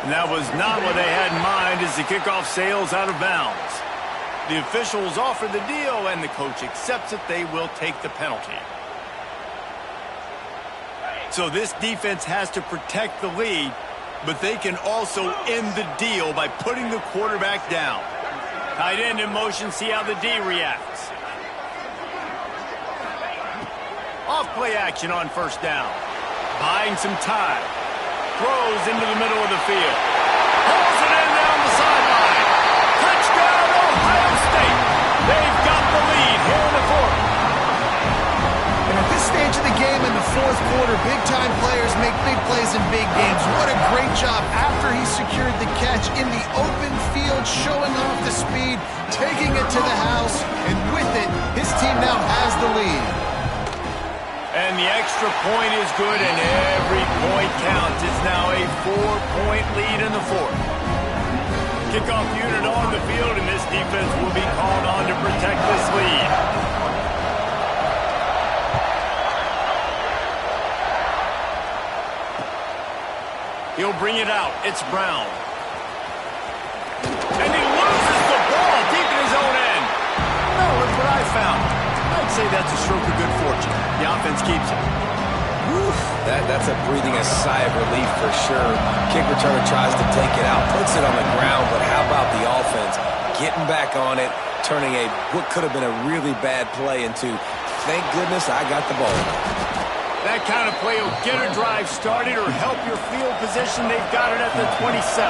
And that was not what they had in mind as the kickoff sails out of bounds. The officials offer the deal, and the coach accepts it. They will take the penalty. So this defense has to protect the lead, but they can also end the deal by putting the quarterback down. Tight end in motion, see how the D reacts. Off play action on first down. Buying some time. Throws into the middle of the field. Pulls it in down the sideline. Touchdown, Ohio State. They've got the lead here in the fourth. And at this stage of the game in the fourth quarter, big-time players make big plays in big games. What a great job after he secured the catch in the open field, showing off the speed, taking it to the house, and with it, his team now has the lead. And the extra point is good, and every point counts. It's now a 4-point lead in the fourth. Kickoff unit on the field, and this defense will be called on to protect this lead. He'll bring it out. It's Brown. And he loses the ball deep in his own end. Oh, look what I found. I'd say that's a stroke of good fortune. The offense keeps it. Whew, that's a breathing a sigh of relief for sure. Kick returner tries to take it out, puts it on the ground, but how about the offense getting back on it, turning what could have been a really bad play into, thank goodness I got the ball. That kind of play will get a drive started or help your field position. They've got it at the 27.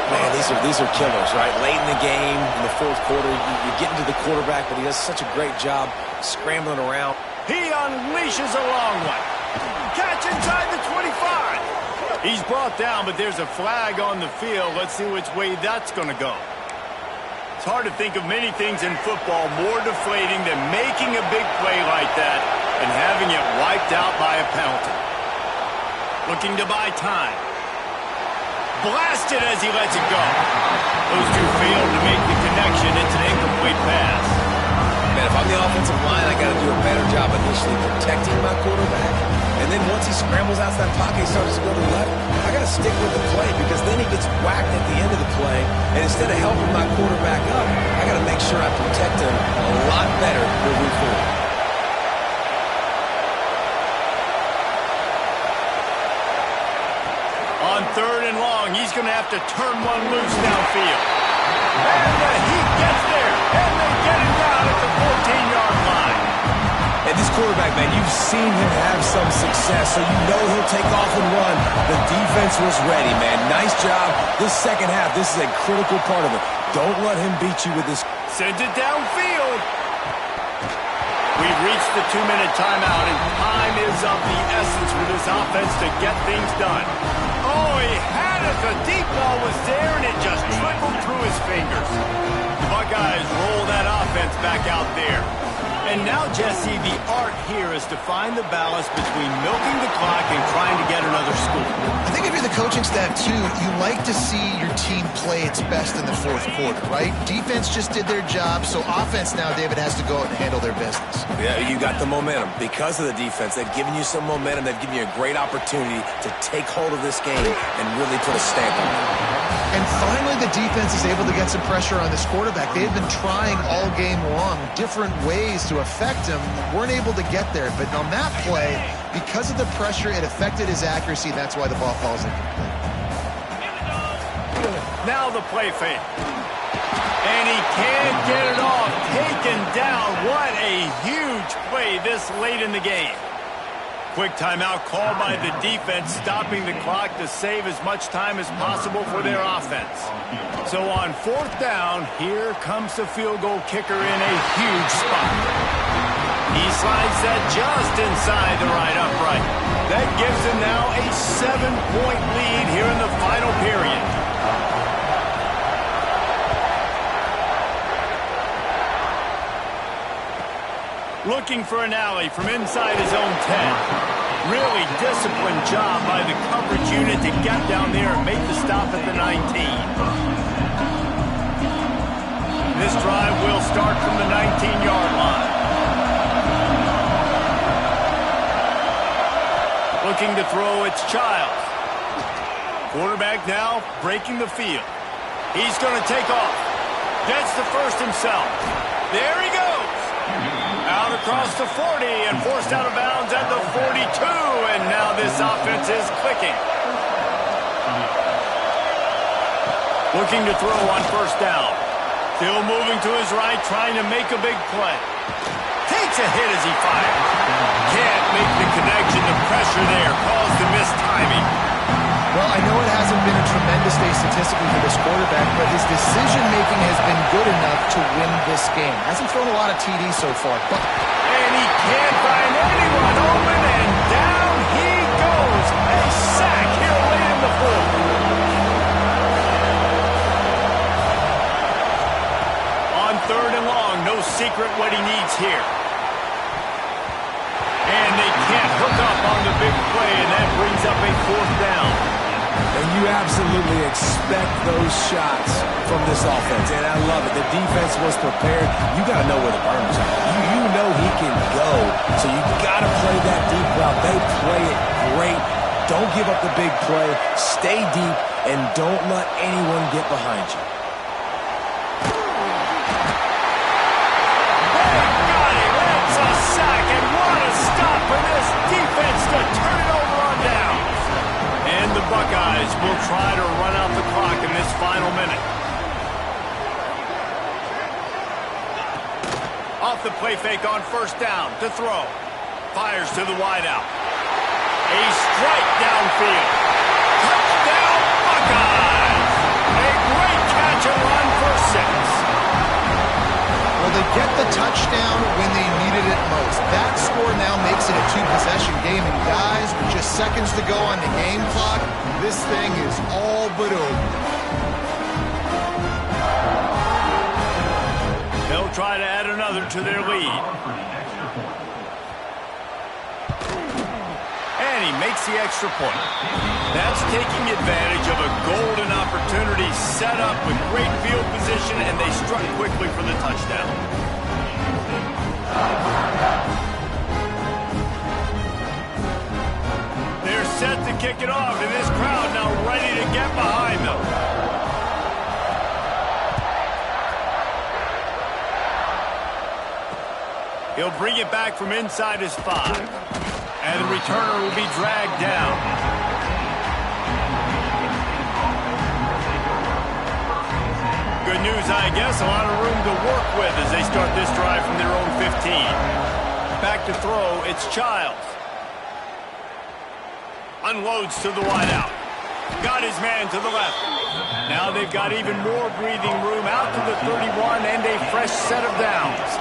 Man, these are killers, right? Late in the game, in the fourth quarter, you get into the quarterback, but he does such a great job scrambling around. He unleashes a long one. Catch inside the 25. He's brought down, but there's a flag on the field. Let's see which way that's going to go. It's hard to think of many things in football more deflating than making a big play like that and having it wiped out by a penalty. Looking to buy time. Blasted as he lets it go. Those two failed to make the connection. It's an incomplete pass. Man, if I'm the offensive line, I got to do a better job initially protecting my quarterback. And then once he scrambles out that pocket, he starts to go to the left, I got to stick with the play because then he gets whacked at the end of the play. And instead of helping my quarterback up, I got to make sure I protect him a lot better moving forward. On third and long, he's going to have to turn one loose downfield. And he gets there, and they get it down at the 14-yard line. And this quarterback, man, you've seen him have some success, so you know he'll take off and run. The defense was ready, man. Nice job. This second half, this is a critical part of it. Don't let him beat you with this. Sends it downfield. We've reached the 2-minute timeout, and time is of the essence for this offense to get things done. Oh, he had it. The deep ball was there, and it just trickled through his fingers. The Buckeyes roll that offense back out there. And now, Jesse, the art here is to find the balance between milking the clock and trying to get another score. I think if you're the coaching staff, too, you like to see your team play its best in the fourth quarter, right? Defense just did their job, so offense now, David, has to go out and handle their business. Yeah, you got the momentum. Because of the defense, they've given you some momentum. They've given you a great opportunity to take hold of this game and really put a stamp on it. And finally, the defense is able to get some pressure on this quarterback. They had been trying all game long different ways to affect him. Weren't able to get there. But on that play, because of the pressure, it affected his accuracy. That's why the ball falls incomplete. Now the play fake. And he can't get it off. Taken down. What a huge play this late in the game. Quick timeout called by the defense, stopping the clock to save as much time as possible for their offense. So on fourth down, here comes the field goal kicker in a huge spot. He slides that just inside the right upright. That gives him now a 7-point lead here in the final period. Looking for an alley from inside his own 10. Really disciplined job by the coverage unit to get down there and make the stop at the 19. This drive will start from the 19-yard line. Looking to throw, it's Childs. Quarterback now breaking the field. He's going to take off. Gets the first himself. There he goes. Out across the 40 and forced out of bounds at the 42. And now this offense is clicking. Looking to throw on first down. Still moving to his right, trying to make a big play. Takes a hit as he fires. Can't make the connection. The pressure there caused the missed timing. Well, I know it hasn't been a tremendous day statistically for this quarterback, but his decision-making has been good enough to win this game. Hasn't thrown a lot of TDs so far. And he can't find anyone open, and down he goes. A sack here late in the fourth. On third and long, no secret what he needs here. And they can't hook up on the big play, and that brings up a fourth down. And you absolutely expect those shots from this offense. And I love it. The defense was prepared. You got to know where the burners are. You know he can go. So you got to play that deep route. They play it great. Don't give up the big play. Stay deep and don't let anyone get behind you. They got him. That's a sack. And what a stop for this defense to turn it over on down. And the Buckeyes will try to run out the clock in this final minute. Off the play fake on first down to throw. Fires to the wideout. A strike downfield. Touchdown Buckeyes! A great catch and run for 6. Well, they get the touchdown when they needed it most. That score now makes it a two-possession game. And guys, with just seconds to go on the game clock, this thing is all but over. They'll try to add another to their lead. And he makes the extra point. That's taking advantage of a golden opportunity set up with great field position, and they struck quickly for the touchdown. They're set to kick it off, and this crowd now ready to get behind them. He'll bring it back from inside his 5. And the returner will be dragged down. Good news, I guess. A lot of room to work with as they start this drive from their own 15. Back to throw, it's Childs. Unloads to the wideout. Got his man to the left. Now they've got even more breathing room out to the 31 and a fresh set of downs.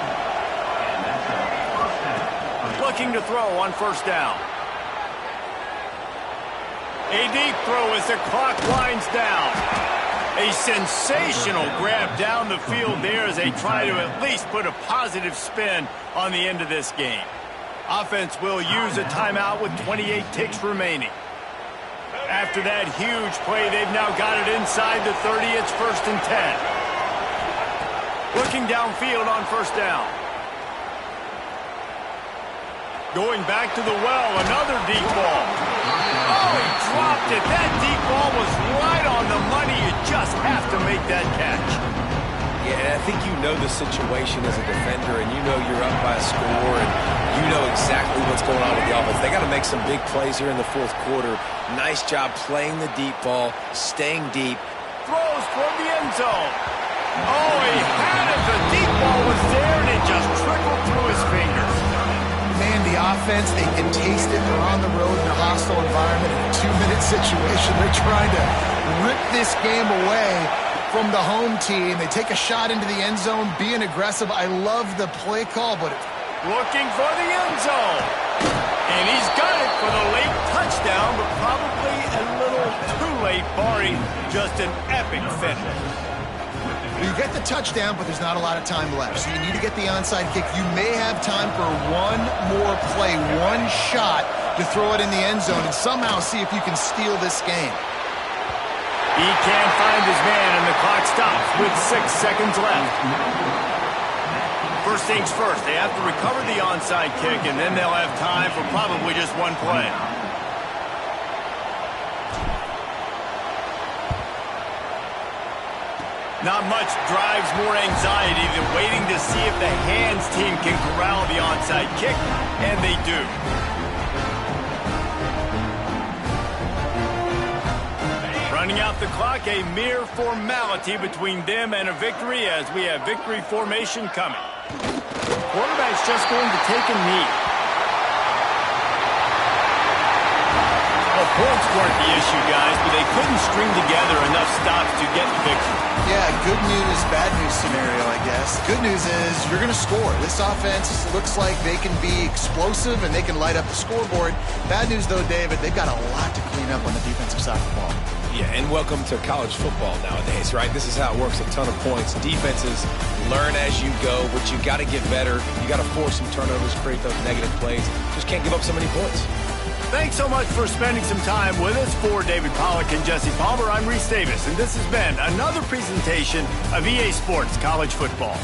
Looking to throw on first down. A deep throw as the clock winds down. A sensational grab down the field there as they try to at least put a positive spin on the end of this game. Offense will use a timeout with 28 ticks remaining. After that huge play, they've now got it inside the 30. It's 1st and 10. Looking downfield on first down. Going back to the well, another deep ball. Oh, he dropped it. That deep ball was right on the money. You just have to make that catch. Yeah, I think you know the situation as a defender, and you know you're up by a score, and you know exactly what's going on with the offense. They got to make some big plays here in the fourth quarter. Nice job playing the deep ball, staying deep. Throws for the end zone. Oh, he had it. The deep ball was there, and it just trickled through his fingers. Man, the offense, they can taste it. They're on the road in a hostile environment in a 2-minute situation. They're trying to rip this game away from the home team. They take a shot into the end zone, being aggressive. I love the play call, but looking for the end zone. And he's got it for the late touchdown, but probably a little too late, barring just an epic finish. You get the touchdown, but there's not a lot of time left. So you need to get the onside kick. You may have time for one more play, one shot to throw it in the end zone and somehow see if you can steal this game. He can't find his man, and the clock stops with 6 seconds left. First things first, they have to recover the onside kick, and then they'll have time for probably just one play. Not much drives more anxiety than waiting to see if the hands team can corral the onside kick, and they do. Running out the clock, a mere formality between them and a victory as we have victory formation coming. Quarterback's just going to take a knee. Well, points weren't the issue, guys, but they couldn't string together enough stops to get the victory. Yeah, good news, bad news scenario, I guess. Good news is you're going to score. This offense looks like they can be explosive and they can light up the scoreboard. Bad news, though, David, they've got a lot to clean up on the defensive side of the ball. Yeah, and welcome to college football nowadays, right? This is how it works, a ton of points. Defenses learn as you go, but you got to get better. You got to force some turnovers, create those negative plays. Just can't give up so many points. Thanks so much for spending some time with us. For David Pollack and Jesse Palmer, I'm Reese Davis, and this has been another presentation of EA Sports College Football.